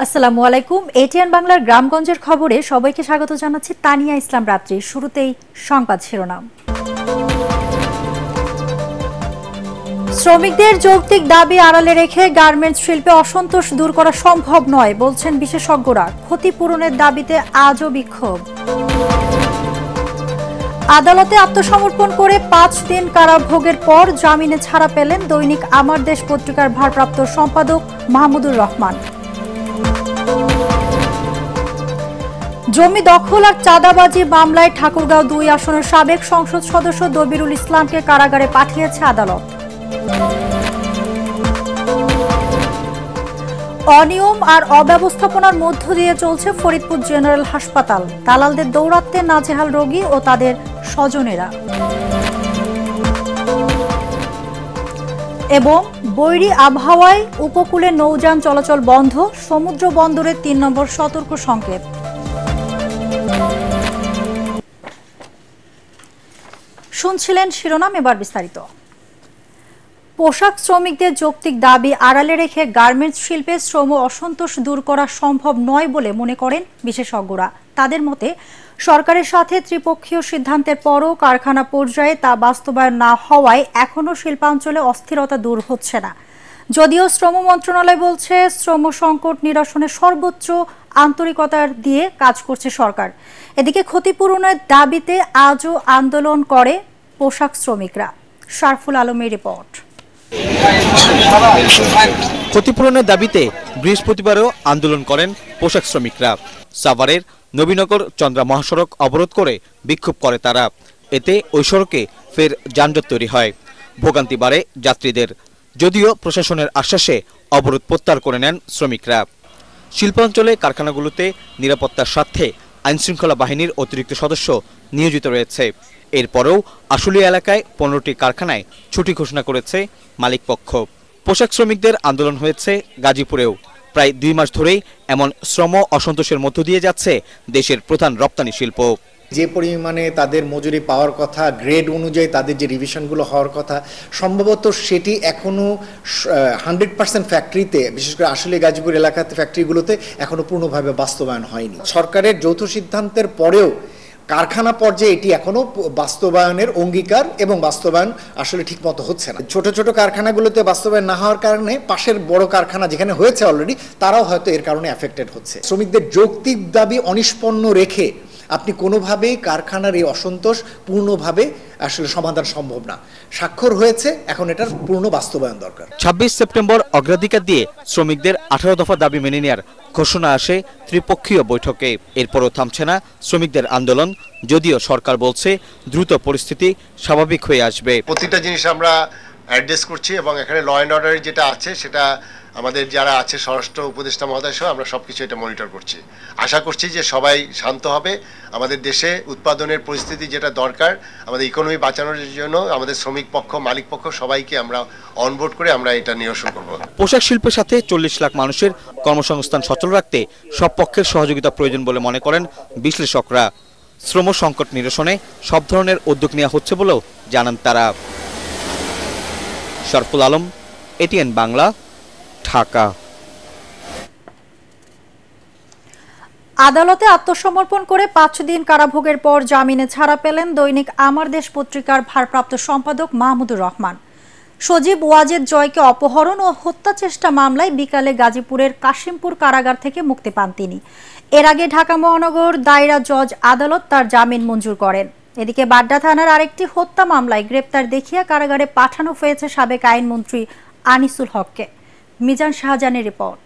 আসসালামু আলাইকুম। এটিএন বাংলার গ্রামগঞ্জের খবরে সবাইকে স্বাগত জানাচ্ছি। তানিয়া ইসলাম রাত্রি। শুরুতেই সংবাদ শিরোনাম। শ্রমিকদের যৌক্তিক দাবি আড়ালে রেখে গার্মেন্টস শিল্পে অসন্তোষ দূর করা সম্ভব নয় বলছেন বিশেষজ্ঞরা। ক্ষতিপূরণের দাবিতে আজও বিক্ষোভ। আদালতে আত্মসমর্পণ করে 5 দিন কারাভোগের পর জামিনে ছাড়া পেলেন দৈনিক আমার দেশ পত্রিকার ভারপ্রাপ্ত সম্পাদক মাহমুদুর রহমান। জমি দখল আর চাঁদাবাজি মামলায় ঠাকুরগাঁও 2 আসনের সাবেক সংসদ সদস্য দবিরুল ইসলামকে কারাগারে পাঠিয়েছে আদালত। অনিয়ম আর অব্যবস্থাপনার মধ্য দিয়ে চলছে ফরিদপুর জেনারেল হাসপাতাল। দালালদের দৌরাত্ম্যে নাজেহাল রোগী ও তাদের স্বজনেরা। এবং বৈরী আবহাওয়ায় উপকূলে নৌযান চলাচল বন্ধ, সমুদ্র বন্দরে 3 নম্বর সতর্ক সংকেত। শুনছিলেন শিরোনাম, এবার বিস্তারিত। পোশাক শ্রমিকদের যৌক্তিক দাবি আড়ালে রেখে গার্মেন্টস শিল্পে শ্রম অসন্তোষ দূর করা সম্ভব নয় বলে মনে করেন বিশেষজ্ঞরা। তাদের মতে সরকারের সাথে ত্রিপক্ষীয় সিদ্ধান্তের পরও কারখানা পর্যায়ে তা বাস্তবায়ন না হওয়ায় এখনও শিল্পাঞ্চলে অস্থিরতা দূর হচ্ছে না। যদিও শ্রম মন্ত্রণালয় বলছে শ্রম সংকট নিরসনে সর্বোচ্চ আন্তরিকতা দিয়ে কাজ করছে সরকার। এদিকে ক্ষতিপূরণের দাবিতে আজও আন্দোলন করে পোশাক শ্রমিকরা। শারফুল আলমের রিপোর্ট। ক্ষতিপূরণের দাবিতে বৃহস্পতিবারও আন্দোলন করেন পোশাক শ্রমিকরা। সাভারের নবীনগর চন্দ্রা মহাসড়ক অবরোধ করে বিক্ষোভ করে তারা। এতে ওই সড়কে ফের যানজট তৈরি হয়, ভোগান্তি বাড়ে যাত্রীদের। যদিও প্রশাসনের আশ্বাসে অবরোধ প্রত্যাহার করে নেন শ্রমিকরা। শিল্পাঞ্চলে কারখানাগুলোতে নিরাপত্তার স্বার্থে আইনশৃঙ্খলা বাহিনীর অতিরিক্ত সদস্য নিয়োজিত রয়েছে। এরপরেও আশুলিয়া এলাকায় 15টি কারখানায় ছুটি ঘোষণা করেছে মালিকপক্ষ। পোশাক শ্রমিকদের আন্দোলন হয়েছে গাজীপুরেও। প্রায় 2 মাস ধরেই এমন শ্রম অসন্তোষের মধ্য দিয়ে যাচ্ছে দেশের প্রধান রপ্তানি শিল্প। যে পরিমাণে তাদের মজুরি পাওয়ার কথা, গ্রেড অনুযায়ী তাদের যে রিভিশনগুলো হওয়ার কথা, সম্ভবত সেটি এখনও 100% ফ্যাক্টরিতে, বিশেষ করে আসলে গাজীপুর এলাকাতে ফ্যাক্টরিগুলোতে এখনও পূর্ণভাবে বাস্তবায়ন হয়নি। সরকারের যৌথ সিদ্ধান্তের পরেও কারখানা পর্যায়ে এটি এখনো বাস্তবায়নের অঙ্গীকার এবং বাস্তবায়ন আসলে ঠিক মতো হচ্ছে না। ছোট ছোট কারখানাগুলোতে বাস্তবায়ন না হওয়ার কারণে পাশের বড় কারখানা যেখানে হয়েছে অলরেডি, তারাও হয়তো এর কারণে অ্যাফেক্টেড হচ্ছে। শ্রমিকদের যৌক্তিক দাবি অনিষ্পন্ন রেখে আপনি কোনোভাবেই কারখানার এই অসন্তোষ পূর্ণভাবে আসলে সমাধান সম্ভব না। স্বাক্ষর হয়েছে, এখন এটার পূর্ণ বাস্তবায়ন দরকার। 26 সেপ্টেম্বর অগ্রাধিকার দিয়ে শ্রমিকদের 18 দফা দাবি মেনে নেওয়ার ঘোষণা আসে ত্রিপক্ষীয় বৈঠকে। এরপরও থামছে না শ্রমিকদের আন্দোলন, যদিও সরকার বলছে দ্রুত পরিস্থিতি স্বাভাবিক হয়ে আসবে। প্রতিটা জিনিস আমরা অ্যাড্রেস করছি এবং এখানে ল অ্যান্ড অর্ডার যেটা আছে সেটা আমাদের যারা আছে স্বরাষ্ট্র উপদেষ্টা মহোদয় সহ আমরা সবকিছু এটা মনিটর করছি। আশা করছি যে সবাই শান্ত হবে। আমাদের দেশে উৎপাদনের পরিস্থিতি যেটা দরকার, আমাদের ইকোনমি বাঁচানোর জন্য আমাদের শ্রমিক পক্ষ, মালিক পক্ষ সবাইকে আমরা অনবোর্ড করে আমরা এটা নিরসন করব। পোশাক শিল্পের সাথে 40 লাখ মানুষের কর্মসংস্থান সচল রাখতে সব পক্ষের সহযোগিতা প্রয়োজন বলে মনে করেন বিশ্লেষকরা। শ্রম সংকট নিরসনে সব ধরনের উদ্যোগ নেওয়া হচ্ছে বলেও জানান তারা। শারফুল আলম, এটিএন বাংলা, ঢাকা। আদালতে আত্মসমর্পণ করে 5 দিন কারাভোগের পর জামিনে ছাড়া পেলেন দৈনিক আমার দেশ পত্রিকার ভারপ্রাপ্ত সম্পাদক মাহমুদুর রহমান। সজীব ওয়াজেদ জয়কে অপহরণ ও হত্যা চেষ্টা মামলায় বিকালে গাজীপুরের কাশিমপুর কারাগার থেকে মুক্তি পান তিনি। এর আগে ঢাকা মহানগর দায়রা জজ আদালত তার জামিন মঞ্জুর করেন। এদিকে বাড্ডা থানার আরেকটি হত্যা মামলায় গ্রেপ্তার দেখিয়ে কারাগারে পাঠানো হয়েছে সাবেক আইনমন্ত্রী আনিসুল হককে। মিজান শাহজাহানের রিপোর্ট।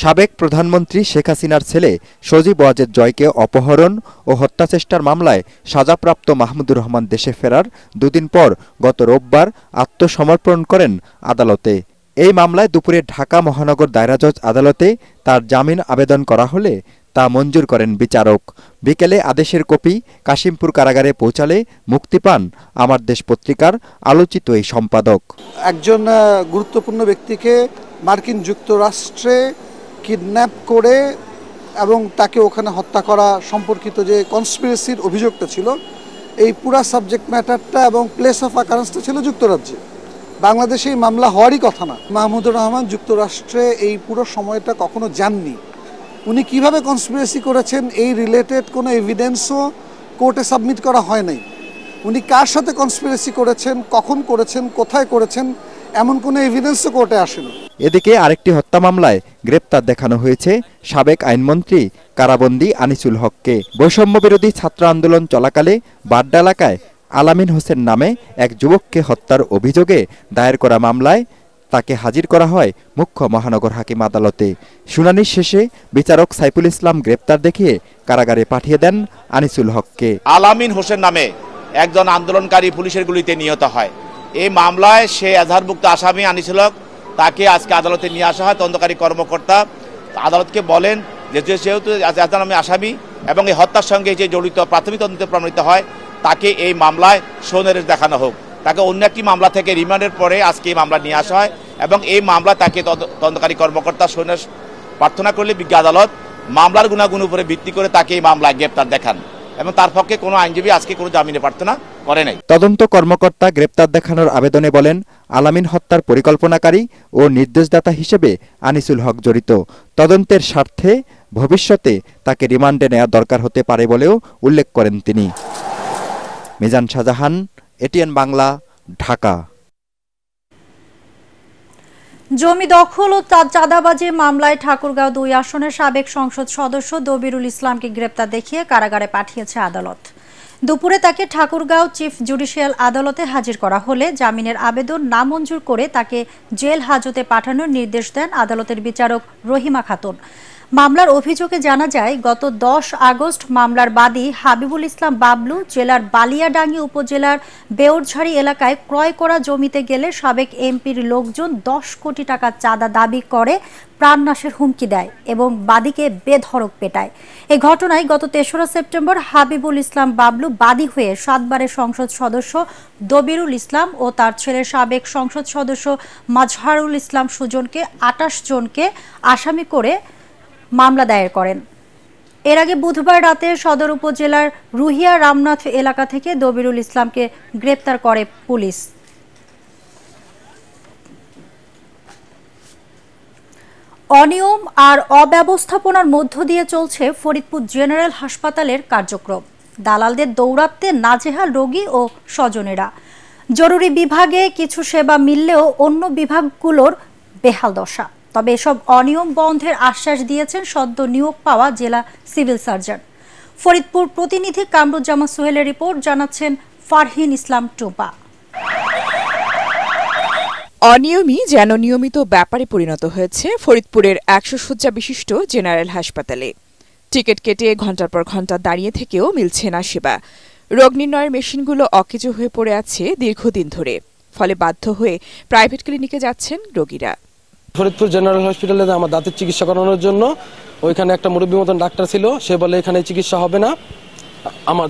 সাবেক প্রধানমন্ত্রী শেখ হাসিনার ছেলে সজীব ওয়াজেদ জয়কে অপহরণ ও হত্যাচেষ্টার মামলায় সাজাপ্রাপ্ত মাহমুদুর রহমান দেশে ফেরার 2 দিন পর গত রোববার আত্মসমর্পণ করেন আদালতে। এই মামলায় দুপুরে ঢাকা মহানগর দায়রা জজ আদালতে তার জামিন আবেদন করা হলে তা মঞ্জুর করেন বিচারক। বিকেলে আদেশের কপি কাশিমপুর কারাগারে পৌঁছালে মুক্তি পান আমার দেশ পত্রিকার আলোচিত এই সম্পাদক। একজন গুরুত্বপূর্ণ ব্যক্তিকে মার্কিন যুক্তরাষ্ট্রে কিডন্যাপ করে এবং তাকে ওখানে হত্যা করা সম্পর্কিত যে কনস্পিরেসির অভিযোগটা ছিল, এই পুরা সাবজেক্ট ম্যাটারটা এবং প্লেস অফ অ্যাকারেন্সটা ছিল যুক্তরাজ্যে। বাংলাদেশে এই মামলা হওয়ারই কথা না। মাহমুদুর রহমান যুক্তরাষ্ট্রে এই পুরো সময়টা কখনো যাননি। উনি কিভাবে কনস্পিরেসি করেছেন এই রিলেটেড কোনো এভিডেন্সও কোর্টে সাবমিট করা হয় নাই। উনি কার সাথে কনস্পিরেসি করেছেন, কখন করেছেন, কোথায় করেছেন, এমন কোনো এভিডেন্সও কোর্টে আসেনি। এদিকে আরেকটি হত্যা মামলায় গ্রেপ্তার দেখানো হয়েছে সাবেক আইনমন্ত্রী কারাবন্দী আনিসুল হককে। বৈষম্য বিরোধী ছাত্র আন্দোলন চলাকালে বাড্ডা এলাকায় আলামিন হোসেন নামে এক যুবককে হত্যার অভিযোগে দায়ের করা মামলায় তাকে হাজির করা হয় মুখ্য মহানগর হাকিম আদালতে। শুনানি শেষে বিচারক সাইফুল ইসলাম গ্রেপ্তার দেখিয়ে কারাগারে পাঠিয়ে দেন আনিসুল হককে। আলামিন হোসেন নামে একজন আন্দোলনকারী পুলিশের গুলিতে নিহত হয়। এই মামলায় সে এজাহারভুক্ত আসামি আনিসুল হক, তাকে আজকে আদালতে নিয়ে আসা হয়। তদন্তকারী কর্মকর্তা আদালতকে বলেন যে যেহেতু আমি আসামি এবং এই হত্যার সঙ্গে যে জড়িত প্রাথমিক তদন্তে প্রমাণিত হয়, তাকে এই মামলায় সনির্দেশ দেখানো হোক। তাকে অন্য একটি মামলা থেকে রিমান্ডের পরে আজকে এই মামলা নিয়ে আসা হয় এবং এই মামলা তাকে তদন্তকারী কর্মকর্তা সনির্দেশ প্রার্থনা করলে বিজ্ঞ আদালত মামলার গুণাগুণ উপরে ভিত্তি করে তাকে এই মামলায় গ্রেপ্তার দেখান এবং তার পক্ষে কোনো আইনজীবী আজকে কোনো জামিনে প্রার্থনা করে নাই। তদন্ত কর্মকর্তা গ্রেপ্তার দেখানোর আবেদনে বলেন, আলামিন হত্যার পরিকল্পনাকারী ও নির্দেশদাতা হিসেবে আনিসুল হক জড়িত। তদন্তের স্বার্থে ভবিষ্যতে তাকে রিমান্ডে নেওয়া দরকার হতে পারে বলেও উল্লেখ করেন তিনি। মিজান শাহজাহান, এটিএন বাংলা, ঢাকা। জমি দখল ও চাঁদাবাজি মামলায় ঠাকুরগাঁও ২ আসনের সাবেক সংসদ সদস্য দবিরুল ইসলামকে গ্রেপ্তার দেখিয়ে কারাগারে পাঠিয়েছে আদালত। দুপুরে তাকে ঠাকুরগাঁও চিফ জুডিশিয়াল আদালতে হাজির করা হলে জামিনের আবেদন নামঞ্জুর করে তাকে জেল হাজতে পাঠানোর নির্দেশ দেন আদালতের বিচারক রহিমা খাতুন। মামলার অভিযোগে জানা যায়, গত ১০ আগস্ট মামলার বাদী হাবিবুল ইসলাম বাবলু জেলার বালিয়াডাঙ্গি উপজেলার বেউরঝাড়ি এলাকায় ক্রয় করা জমিতে গেলে সাবেক এমপির লোকজন ১০ কোটি টাকা চাঁদা দাবি করে প্রাণনাশের হুমকি দেয় এবং বাদীকে বেধড়ক পেটায়। এই ঘটনায় গত ৩রা সেপ্টেম্বর হাবিবুল ইসলাম বাবলু বাদী হয়ে ৭ বারের সংসদ সদস্য দবিরুল ইসলাম ও তার ছেলের সাবেক সংসদ সদস্য মাজহারুল ইসলাম সুজনকে ২৮ জনকে আসামি করে মামলা দায়ের করেন। এর আগে বুধবার রাতে সদর উপজেলার রুহিয়া রামনাথ এলাকা থেকে দবিরুল ইসলামকে গ্রেপ্তার করে পুলিশ। অনিয়ম আর অব্যবস্থাপনার মধ্য দিয়ে চলছে ফরিদপুর জেনারেল হাসপাতালের কার্যক্রম। দালালদের দৌরাত্ম্যে নাজেহাল রোগী ও স্বজনেরা। জরুরি বিভাগে কিছু সেবা মিললেও অন্য বিভাগগুলোর বেহাল দশা। তবে এসব অনিয়ম বন্ধের আশ্বাস দিয়েছেন সদ্য নিয়োগ পাওয়া জেলা সিভিল সার্জন। ফরিদপুর প্রতিনিধি কামরুজ্জামান সোহেলের রিপোর্ট, জানাচ্ছেন ফারহিন ইসলাম টুপা। অনিয়মই যেন নিয়মিত ব্যাপারে পরিণত হয়েছে ফরিদপুরের ১০০ শয্যা বিশিষ্ট জেনারেল হাসপাতালে। টিকিট কেটে ঘণ্টার পর ঘণ্টা দাঁড়িয়ে থেকেও মিলছে না সেবা। রোগ নির্ণয়ের মেশিনগুলো অকেজো হয়ে পড়ে আছে দীর্ঘদিন ধরে, ফলে বাধ্য হয়ে প্রাইভেট ক্লিনিকে যাচ্ছেন রোগীরা। ফরিদপুর জেনারেল হসপিটালে আমার দাঁতের চিকিৎসা করানোর জন্য ওইখানে একটা মুরব্বী মতন ডাক্তার ছিল, সে বলে এখানে চিকিৎসা হবে না,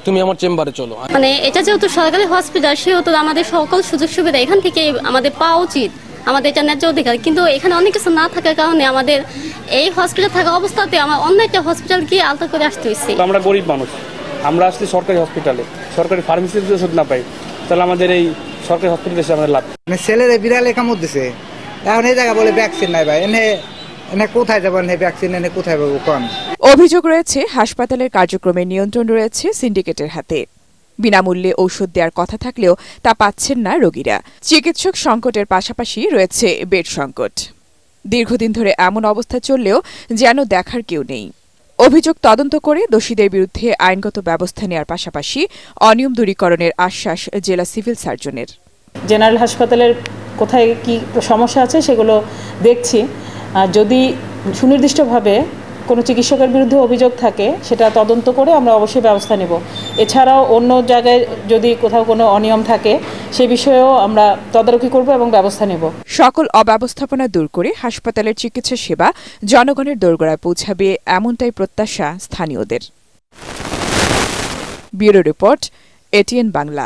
তুমি আমার চেম্বারে চলো। মানে এটা যেহেতু সরকারি হসপিটাল, সেহেতু আমাদের সকল সুযোগ সুবিধা এখান থেকে আমাদের পাওয়া উচিত, আমাদের এটা ন্যায্য অধিকার। কিন্তু এখানে অনেক কিছু না থাকার কারণে আমাদের এই হসপিটাল থাকা অবস্থাতে আমার অন্য একটা হসপিটাল গিয়ে আলতা করে আসতে হয়েছে। আমরা গরিব মানুষ, আমরা আসছি সরকারি হসপিটালে, সরকারি ফার্মেসিতে ওষুধ না পাই, তাহলে আমাদের এই সরকারি হসপিটালে এসে আমাদের লাভ। ছেলেরা বিড়াল কামড় দিছে, এখন এই জায়গা বলে ভ্যাকসিন নাই ভাই, এনে কোথায় যাবো, ভ্যাকসিন এনে কোথায় পাবো কম। অভিযোগ রয়েছে হাসপাতালের কার্যক্রমের নিয়ন্ত্রণ রয়েছে সিন্ডিকেটের হাতে। বিনামূল্যে ঔষধ দেওয়ার কথা থাকলেও তা পাচ্ছেন না রোগীরা। চিকিৎসক সংকটের পাশাপাশি রয়েছে বেড সংকট। দীর্ঘদিন ধরে এমন অবস্থা চললেও যেন দেখার কেউ নেই। অভিযোগ তদন্ত করে দোষীদের বিরুদ্ধে আইনগত ব্যবস্থা নেওয়ার পাশাপাশি অনিয়ম দূরীকরণের আশ্বাস জেলা সিভিল সার্জনের। জেনারেল হাসপাতালের কোথায় কি সমস্যা আছে সেগুলো দেখছি। যদি সুনির্দিষ্টভাবে কোনো চিকিৎসকের বিরুদ্ধে অভিযোগ থাকে সেটা তদন্ত করে আমরা অবশ্যই ব্যবস্থা নেব। এছাড়াও অন্য জায়গায় যদি কোথাও কোনো অনিয়ম থাকে সে বিষয়েও আমরা তদারকি করব এবং ব্যবস্থা নেব। সকল অব্যবস্থাপনা দূর করে হাসপাতালের চিকিৎসা সেবা জনগণের দোরগোড়ায় পৌঁছাবে, এমনটাই প্রত্যাশা স্থানীয়দের। Bureau report, ATN Bangla.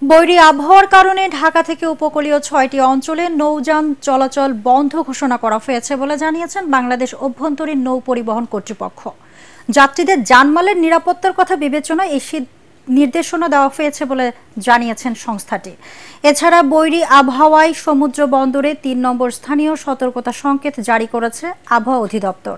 বৈরী আবহাওয়ার কারণে ঢাকা থেকে উপকূলীয় ৬টি অঞ্চলে নৌযান চলাচল বন্ধ ঘোষণা করা হয়েছে বলে জানিয়েছেন বাংলাদেশ অভ্যন্তরীণ নৌ পরিবহন কর্তৃপক্ষ। যাত্রীদের জানমালের নিরাপত্তার কথা বিবেচনায় এই নির্দেশনা দেওয়া হয়েছে বলে জানিয়েছেন সংস্থাটি। এছাড়া বৈরী আবহাওয়ায় সমুদ্র বন্দরে ৩ নম্বর স্থানীয় সতর্কতা সংকেত জারি করেছে আবহাওয়া অধিদপ্তর।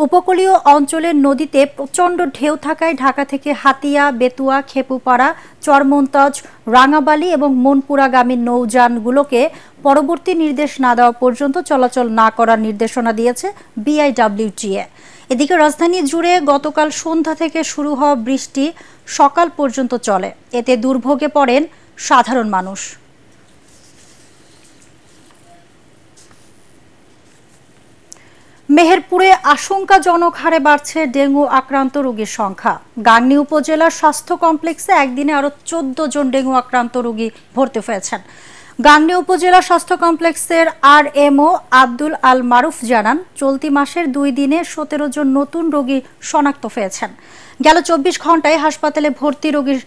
উপকূলীয় অঞ্চলের নদীতে প্রচণ্ড ঢেউ থাকায় ঢাকা থেকে হাতিয়া, বেতুয়া, খেপুপাড়া, চরমন্তজ, রাঙাবালি এবং মনপুরাগামী নৌযানগুলোকে পরবর্তী নির্দেশ না দেওয়া পর্যন্ত চলাচল না করার নির্দেশনা দিয়েছে BIWTA। এদিকে রাজধানী জুড়ে গতকাল সন্ধ্যা থেকে শুরু হওয়া বৃষ্টি সকাল পর্যন্ত চলে। এতে দুর্ভোগে পড়েন সাধারণ মানুষ। মেহেরপুরে আশঙ্কাজনক হারে বাড়ছে ডেঙ্গু আক্রান্ত রোগীর সংখ্যা। গাংনী উপজেলার স্বাস্থ্য কমপ্লেক্সে একদিনে আরো 14 জন ডেঙ্গু আক্রান্ত রোগী ভর্তি হয়েছেন। গাংনী উপজেলা স্বাস্থ্য কমপ্লেক্সের RMO আব্দুল আল মারুফ জানান, চলতি মাসের 2 দিনে 17 জন নতুন রোগী শনাক্ত হয়েছেন। গেল 24 ঘন্টায় হাসপাতালে ভর্তি রোগীর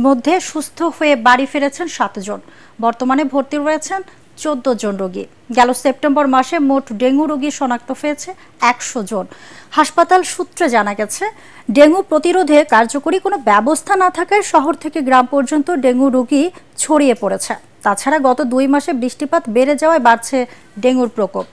মধ্যে সুস্থ হয়ে বাড়ি ফিরেছেন 7 জন। বর্তমানে ভর্তি রয়েছেন 14 জন রোগী। গেল সেপ্টেম্বর মাসে মোট ডেঙ্গু রোগী শনাক্ত হয়েছে 100 জন। হাসপাতাল সূত্রে জানা গেছে, ডেঙ্গু প্রতিরোধে কার্যকরী কোনো ব্যবস্থা না থাকায় শহর থেকে গ্রাম পর্যন্ত ডেঙ্গু রোগী ছড়িয়ে পড়েছে। তাছাড়া গত 2 মাসে বৃষ্টিপাত বেড়ে যাওয়ায় বাড়ছে ডেঙ্গুর প্রকোপ।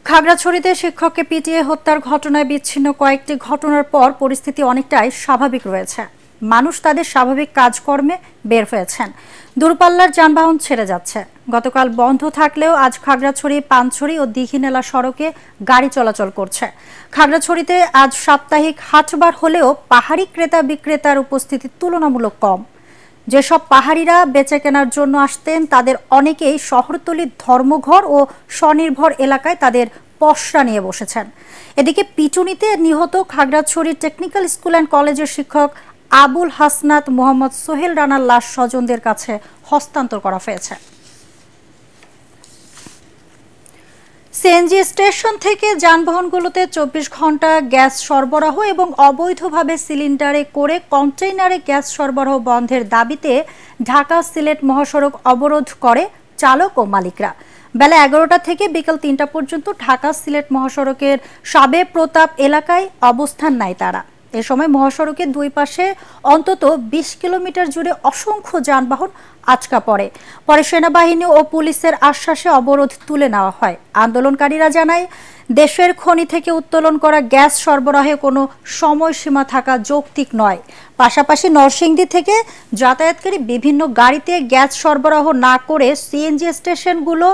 খাগড়াছড়িতে শিক্ষককে পিটিয়ে হত্যার ঘটনায় বিচ্ছিন্ন কয়েকটি ঘটনার পর পরিস্থিতি অনেকটাই স্বাভাবিক রয়েছে। মানুষ তাদের স্বাভাবিক কাজকর্মে বের হয়েছেন। দূরপাল্লার যানবাহন ছেড়ে যাচ্ছে। গতকাল বন্ধ থাকলেও আজ খাগড়াছড়ি, পানছড়ি ও দীঘিনালা সড়কে গাড়ি চলাচল করছে। খাগড়াছড়িতে আজ সাপ্তাহিক হাটবার হলেও পাহাড়ি ক্রেতা বিক্রেতার উপস্থিতি তুলনামূলক কম। যেসব পাহাড়িরা বেচে কেনার জন্য আসতেন তাদের অনেকেই শহরতলির ধর্মঘর ও স্বনির্ভর এলাকায় তাদের পসরা নিয়ে বসেছেন। এদিকে পিটুনিতে নিহত খাগড়াছড়ি টেকনিক্যাল স্কুল অ্যান্ড কলেজের শিক্ষক আবুল হাসনাত মোহাম্মদ সোহেল রানার লাশ স্বজনদের কাছে হস্তান্তর করা হয়েছে। সিএনজি স্টেশন থেকে যানবাহনগুলোতে 24 ঘন্টা গ্যাস সরবরাহ এবং অবৈধভাবে সিলিন্ডারে করে কন্টেইনারে গ্যাস সরবরাহ বন্ধের দাবিতে ঢাকা সিলেট মহাসড়ক অবরোধ করে চালক ও মালিকরা। বেলা 11টা থেকে বিকেল 3টা পর্যন্ত ঢাকা সিলেট মহাসড়কের সাবে প্রতাপ এলাকায় অবস্থান নেয় তারা। এ সময় মহাসড়কের 2 পাশে অন্তত 20 কিলোমিটার জুড়ে অসংখ্য যানবাহন আটকা পড়ে। পরে সেনাবাহিনী ও পুলিশের আশ্বাসে অবরোধ তুলে নেওয়া হয়। আন্দোলনকারীরা জানায়, দেশের খনি থেকে উত্তোলন করা গ্যাস সরবরাহে কোনো সময়সীমা থাকা যৌক্তিক নয়। পাশাপাশি নরসিংদী থেকে যাতায়াতকারী বিভিন্ন গাড়িতে গ্যাস সরবরাহ না করে সিএনজি স্টেশনগুলো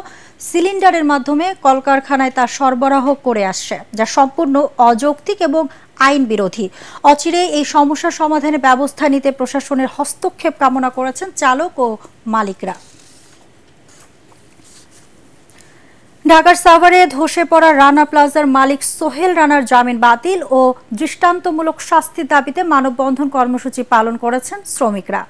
সিলিন্ডারের মাধ্যমে কলকারখানায় তা সরবরাহ করে আসছে, যা সম্পূর্ণ অযৌক্তিক এবং আইন বিরোধী। অচিরে এই সমস্যা সমাধানে ব্যবস্থা নিতে প্রশাসনের হস্তক্ষেপ কামনা করেছেন চালক ও মালিকরা। ঢাকার সাভারে ধসে পড়া রানা প্লাজার মালিক সোহেল রানার জামিন বাতিল ও দৃষ্টান্তমূলক শাস্তির দাবিতে মানববন্ধন কর্মসূচি পালন করেছেন শ্রমিকরা।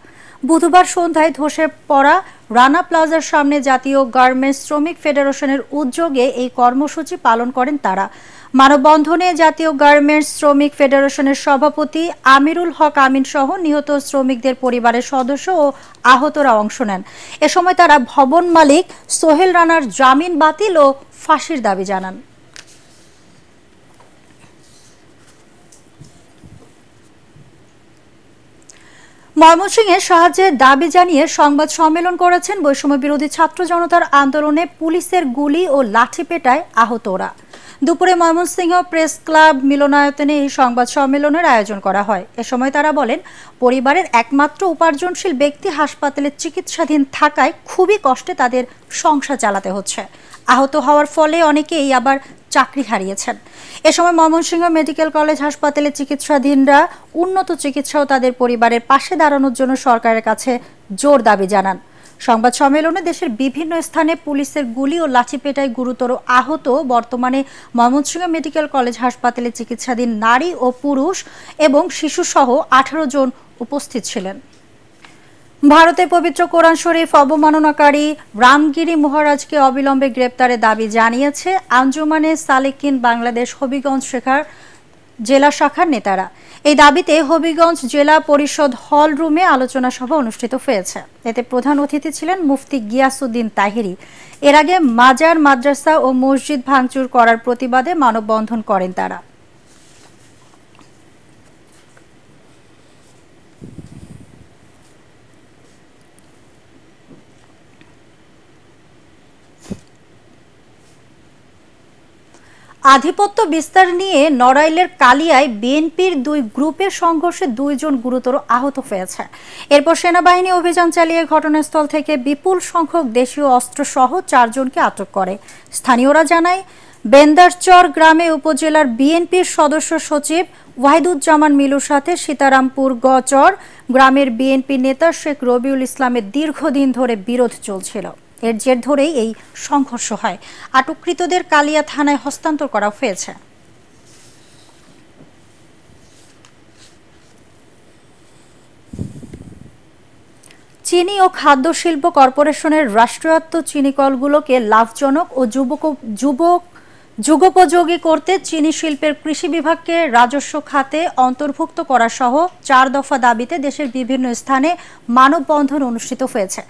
বুধবার সন্ধ্যায় ধসে পড়া রানা প্লাজার সামনে জাতীয় গার্মেন্টস শ্রমিক ফেডারেশনের উদ্যোগে এই কর্মসূচি পালন করেন তারা। মানববন্ধনে জাতীয় গার্মেন্টস শ্রমিক ফেডারেশনের সভাপতি আমিরুল হক আমিন সহ নিহত শ্রমিকদের পরিবারের সদস্য ও আহতরা অংশ নেন। এ সময় তারা ভবন মালিক সোহেল রানার জামিন বাতিল ও ফাঁসির দাবি জানান। ময়মনসিংহে সাহায্যের দাবি জানিয়ে সংবাদ সম্মেলন করেছেন বৈষম্য বিরোধী ছাত্র জনতার আন্দোলনে পুলিশের গুলি ও লাঠিপেটায় আহতরা। দুপুরে ময়মনসিংহ প্রেস ক্লাব মিলনায়তনে এই সংবাদ সম্মেলনের আয়োজন করা হয়। এ সময় তারা বলেন, পরিবারের একমাত্র উপার্জনশীল ব্যক্তি হাসপাতালে চিকিৎসাধীন থাকায় খুবই কষ্টে তাদের সংসার চালাতে হচ্ছে। আহত হওয়ার ফলে অনেকেই আবার চাকরি হারিয়েছেন। এ সময় ময়মনসিংহ মেডিকেল কলেজ হাসপাতালে চিকিৎসাধীনরা উন্নত চিকিৎসা ও তাদের পরিবারের পাশে দাঁড়ানোর জন্য সরকারের কাছে জোর দাবি জানান। সংবাদ সম্মেলনে দেশের বিভিন্ন স্থানে পুলিশের গুলি ও লাঠিপেটায় গুরুতর আহত বর্তমানে ময়মনসিংহ মেডিকেল কলেজ হাসপাতালে চিকিৎসাধীন নারী ও পুরুষ এবং শিশুসহ 18 জন উপস্থিত ছিলেন। ভারতে পবিত্র কোরআন শরীফ অবমাননাকারী রামগিরি মহারাজকে অবিলম্বে গ্রেপ্তারের দাবি জানিয়েছে আঞ্জুমানে সালেকিন বাংলাদেশ হবিগঞ্জ জেলা শাখার নেতারা। এই দাবিতে হবিগঞ্জ জেলা পরিষদ হল রুমে আলোচনা সভা অনুষ্ঠিত হয়েছে। এতে প্রধান অতিথি ছিলেন মুফতি গিয়াসউদ্দিন তাহিরি। এর আগে মাজার, মাদ্রাসা ও মসজিদ ভাঙচুর করার প্রতিবাদে মানববন্ধন করেন তারা। আধিপত্য বিস্তার নিয়ে নড়াইলের কালিয়ায় বিএনপির দুই গ্রুপের সংঘর্ষে 2 জন গুরুতর আহত হয়েছে। এরপর সেনাবাহিনী অভিযান চালিয়ে ঘটনাস্থল থেকে বিপুল সংখ্যক দেশীয় অস্ত্র সহ 4 জনকে আটক করে। স্থানীয়রা জানায়, বেন্দারচর গ্রামে উপজেলার বিএনপির সদস্য সচিব ওয়াহিদুজ্জামান মিলুর সাথে সীতারামপুর গচর গ্রামের বিএনপি নেতা শেখ রবিউল ইসলামের দীর্ঘদিন ধরে বিরোধ চলছিল। এর জের ধরেই এই সংঘর্ষ হয়। আটককৃতদের কালিয়া থানায় হস্তান্তর করা হয়েছে। চিনি ও খাদ্য শিল্প কর্পোরেশনের রাষ্ট্রায়ত্ত চিনিকলগুলোকে লাভজনক ও যুগোপযোগী করতে চিনি শিল্পের কৃষি বিভাগকে রাজস্ব খাতে অন্তর্ভুক্ত করা সহ 4 দফা দাবিতে দেশের বিভিন্ন স্থানে মানববন্ধন অনুষ্ঠিত হয়েছে।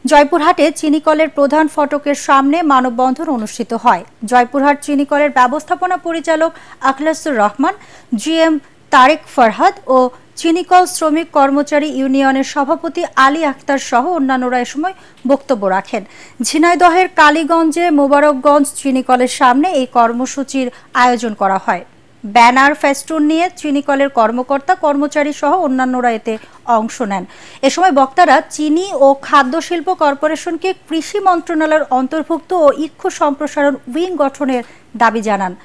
জয়পুরহাটে চিনিকলের প্রধান ফটকের সামনে মানববন্ধন অনুষ্ঠিত হয়। জয়পুরহাট চিনিকলের ব্যবস্থাপনা পরিচালক আখলাসুর রহমান, জিএম তারেক ফরহাদ ও চিনিকল শ্রমিক কর্মচারী ইউনিয়নের সভাপতি আলী আক্তার সহ অন্যান্যরা এ সময় বক্তব্য রাখেন। ঝিনাইদহের কালীগঞ্জে মোবারকগঞ্জ চিনিকলের সামনে এই কর্মসূচির আয়োজন করা হয়। ব্যানার ফেস্টুন নিয়ে চিনিকলের কর্মকর্তা কর্মচারী সহ অন্যান্যরা এতে অংশ নেন। এ সময় বক্তারা চিনি ও খাদ্য শিল্প কর্পোরেশনকে কৃষি মন্ত্রণালয়ের অন্তর্ভুক্ত ও ইক্ষু সম্প্রসারণ উইং গঠনের দাবি জানান।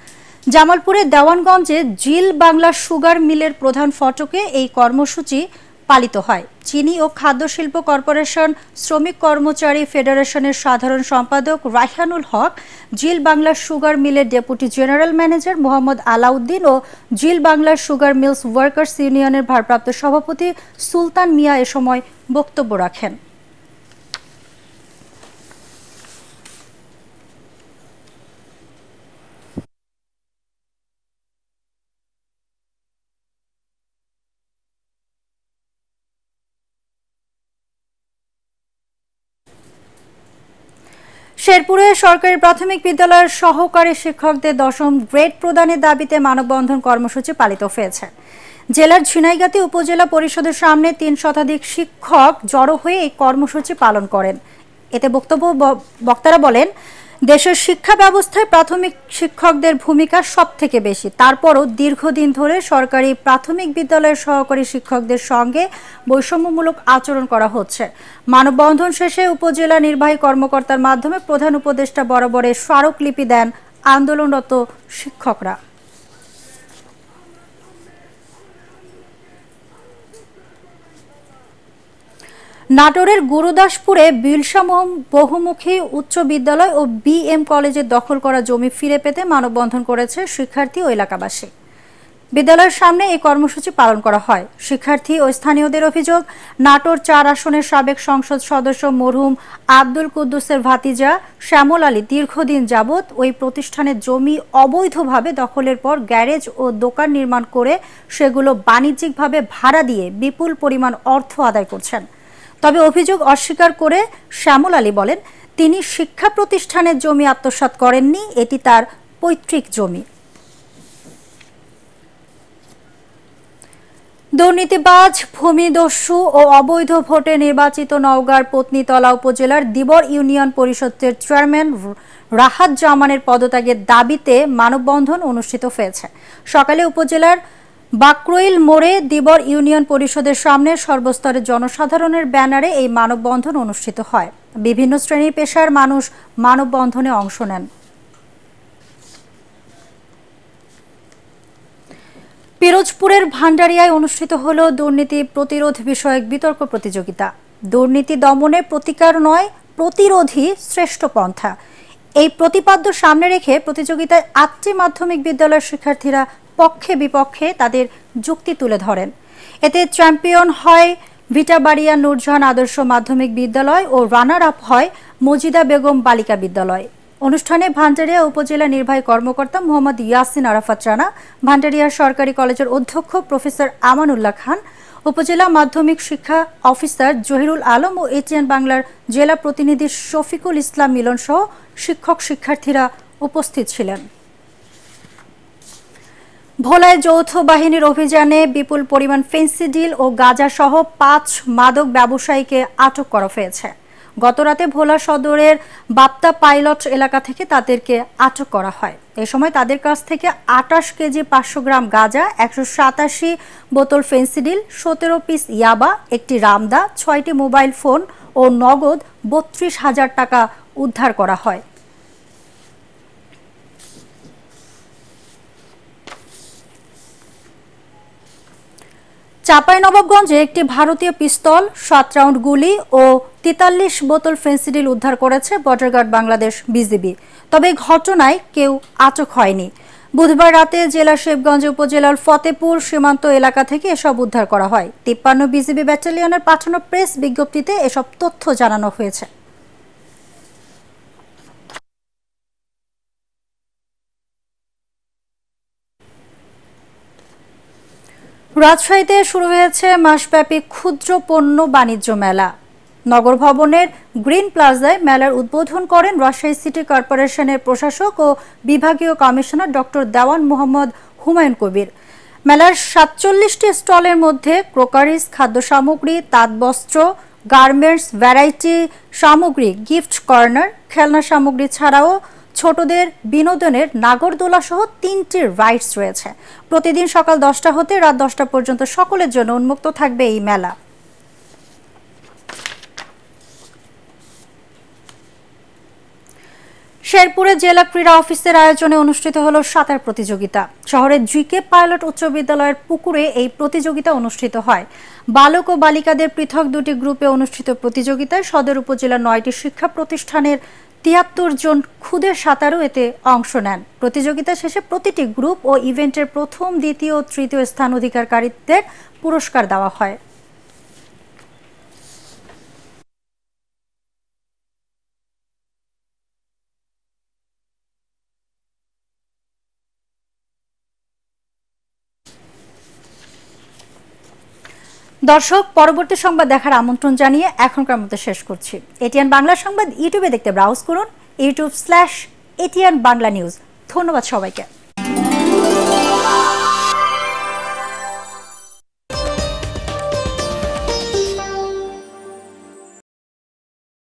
জামালপুরের দেওয়ানগঞ্জে জিল বাংলা সুগার মিলের প্রধান ফটকে এই কর্মসূচি পালিত হয়। চিনি ও খাদ্য শিল্প কর্পোরেশন শ্রমিক কর্মচারী ফেডারেশনের সাধারণ সম্পাদক রায়হানুল হক, জিল বাংলা সুগার মিলের deputy general manager Mohammad Alauddin ও Zeal Bangla sugar mills workers ইউনিয়নের ভারপ্রাপ্ত সভাপতি সুলতান মিয়া এ সময় বক্তব্য রাখেন। শেরপুরে সরকারি প্রাথমিক বিদ্যালয়ের সহকারী শিক্ষকদের 10ম গ্রেড প্রদানের দাবিতে মানববন্ধন কর্মসূচি পালিত হয়েছে। জেলার ঝিনাইগাতি উপজেলা পরিষদের সামনে 3 শতাধিক শিক্ষক জড়ো হয়ে এই কর্মসূচি পালন করেন। এতে বক্তারা বলেন, দেশের শিক্ষা ব্যবস্থায় প্রাথমিক শিক্ষকদের ভূমিকা সবথেকে বেশি। তারপরও দীর্ঘদিন ধরে সরকারি প্রাথমিক বিদ্যালয়ের সহকারী শিক্ষকদের সঙ্গে বৈষম্যমূলক আচরণ করা হচ্ছে। মানববন্ধন শেষে উপজেলা নির্বাহী কর্মকর্তার মাধ্যমে প্রধান উপদেষ্টা বরাবরে স্মারকলিপি দেন আন্দোলনরত শিক্ষকরা। নাটোরের গুরুদাসপুরে বিলসা বহুমুখী উচ্চ বিদ্যালয় ও বিএম কলেজের দখল করা জমি ফিরে পেতে মানববন্ধন করেছে শিক্ষার্থী ও এলাকাবাসী। বিদ্যালয়ের সামনে এই কর্মসূচি পালন করা হয়। শিক্ষার্থী ও স্থানীয়দের অভিযোগ, নাটোর 4 আসনের সাবেক সংসদ সদস্য মরহুম আব্দুল কুদ্দুসের ভাতিজা শ্যামল আলী দীর্ঘদিন যাবৎ ওই প্রতিষ্ঠানের জমি অবৈধভাবে দখলের পর গ্যারেজ ও দোকান নির্মাণ করে সেগুলো বাণিজ্যিকভাবে ভাড়া দিয়ে বিপুল পরিমাণ অর্থ আদায় করছেন। তবে অভিযোগ অস্বীকার করে শ্যামল আলী বলেন, তিনি শিক্ষা প্রতিষ্ঠানের জমি আত্মসাৎ করেননি, এটি তার পৈতৃক জমি। দুর্নীতিবাজ, ভূমিদস্যু ও অবৈধ ভোটে নির্বাচিত নওগাঁর পত্নীতলা উপজেলার দিবর ইউনিয়ন পরিষদের চেয়ারম্যান রাহাত জামানের পদত্যাগের দাবিতে মানববন্ধন অনুষ্ঠিত হয়েছে। সকালে উপজেলার বাকরইল মোড়ে দিবর ইউনিয়ন পরিষদের সামনে সর্বস্তরের জনসাধারণের ব্যানারে এই মানববন্ধন অনুষ্ঠিত হয়। বিভিন্ন শ্রেণী পেশার মানুষ মানববন্ধনে অংশ নেন। পিরোজপুরের ভান্ডারিয়ায় অনুষ্ঠিত হলো দুর্নীতি প্রতিরোধ বিষয়ক বিতর্ক প্রতিযোগিতা। দুর্নীতি দমনে প্রতিকার নয়, প্রতিরোধই শ্রেষ্ঠ পন্থা। এই প্রতিপাদ্য সামনে রেখে প্রতিযোগিতায় 8টি মাধ্যমিক বিদ্যালয়ের শিক্ষার্থীরা পক্ষে বিপক্ষে তাদের যুক্তি তুলে ধরেন। এতে চ্যাম্পিয়ন হয় ভিটাবাড়িয়া নূরজাহান আদর্শ মাধ্যমিক বিদ্যালয় ও রানার আপ হয় মজিদা বেগম বালিকা বিদ্যালয়। অনুষ্ঠানে ভান্ডারিয়া উপজেলা নির্বাহী কর্মকর্তা মোহাম্মদ ইয়াসিন আরাফাত রানা, ভান্ডারিয়া সরকারি কলেজের অধ্যক্ষ প্রফেসর আমানুল্লাহ খান, উপজেলা মাধ্যমিক শিক্ষা অফিসার জহিরুল আলম ও এটিএন বাংলার জেলা প্রতিনিধি শফিকুল ইসলাম মিলন সহ শিক্ষক শিক্ষার্থীরা উপস্থিত ছিলেন। ভোলায় যৌথ বাহিনীর অভিযানে বিপুল পরিমাণ ফেন্সিডিল ও গাঁজা সহ 5 মাদক ব্যবসায়ীকে আটক করা হয়েছে। গতরাতে ভোলা সদরের বাপ্তা পাইলট এলাকা থেকে তাদেরকে আটক করা হয়। এ সময় তাদের কাছ থেকে 28 কেজি 500 গ্রাম গাঁজা, 187 বোতল ফেন্সিডিল, 17 পিস ইয়াবা, একটি রামদা, 6টি মোবাইল ফোন ও নগদ 32,000 টাকা উদ্ধার করা হয়। চাঁপাইনবাবগঞ্জে একটি ভারতীয় পিস্তল, 7 রাউন্ড গুলি ও 43 বোতল ফেন্সিডিল উদ্ধার করেছে বর্ডার গার্ড বাংলাদেশ বিজিবি। তবে ঘটনায় কেউ আটক হয়নি। বুধবার রাতে জেলার শিবগঞ্জ উপজেলার ফতেপুর সীমান্ত এলাকা থেকে এসব উদ্ধার করা হয়। 53 বিজিবি ব্যাটালিয়নের পাঠানো প্রেস বিজ্ঞপ্তিতে এসব তথ্য জানানো হয়েছে। রাজশাহীতে শুরু হয়েছে মাসব্যাপী ক্ষুদ্র পণ্য বাণিজ্য মেলা। নগর ভবনের গ্রিন প্লাজায় মেলার উদ্বোধন করেন রাজশাহী সিটি কর্পোরেশনের প্রশাসক ও বিভাগীয় কমিশনার ডক্টর দেওয়ান মোহাম্মদ হুমায়ুন কবির। মেলার 47টি স্টলের মধ্যে ক্রোকারিজ, খাদ্য সামগ্রী, তাঁতবস্ত্র, গার্মেন্টস, ভ্যারাইটি সামগ্রী, গিফট কর্নার, খেলনা সামগ্রী ছাড়াও ছোটদের বিনোদনের নাগরদোলা সহ 3টি রাইডস রয়েছে। প্রতিদিন সকাল 10টা হতে রাত 10টা পর্যন্ত সকলের জন্য উন্মুক্ত থাকবে এই মেলা। শেরপুরে জেলা ক্রীড়া অফিসের আয়োজনে অনুষ্ঠিত হলো সাঁতার প্রতিযোগিতা। শহরের জিকে পাইলট উচ্চ বিদ্যালয়ের পুকুরে এই প্রতিযোগিতা অনুষ্ঠিত হয়। বালক ও বালিকাদের পৃথক 2টি গ্রুপে অনুষ্ঠিত প্রতিযোগিতায় সদর উপজেলার 9টি শিক্ষা প্রতিষ্ঠানের 73 জন খুদে সাঁতারু এতে অংশ নেন। প্রতিযোগিতা শেষে প্রতিটি গ্রুপ ও ইভেন্টের প্রথম, দ্বিতীয় ও তৃতীয় স্থান অধিকারীদের পুরস্কার দেওয়া হয়। দর্শক, পরবর্তী সংবাদ দেখার আমন্ত্রণ জানিয়ে এখনকার মতো শেষ করছি। এটিএন বাংলা সংবাদ ইউটিউবে দেখতে ব্রাউজ করুন, youtube/ATN বাংলা নিউজ। ধন্যবাদ সবাইকে।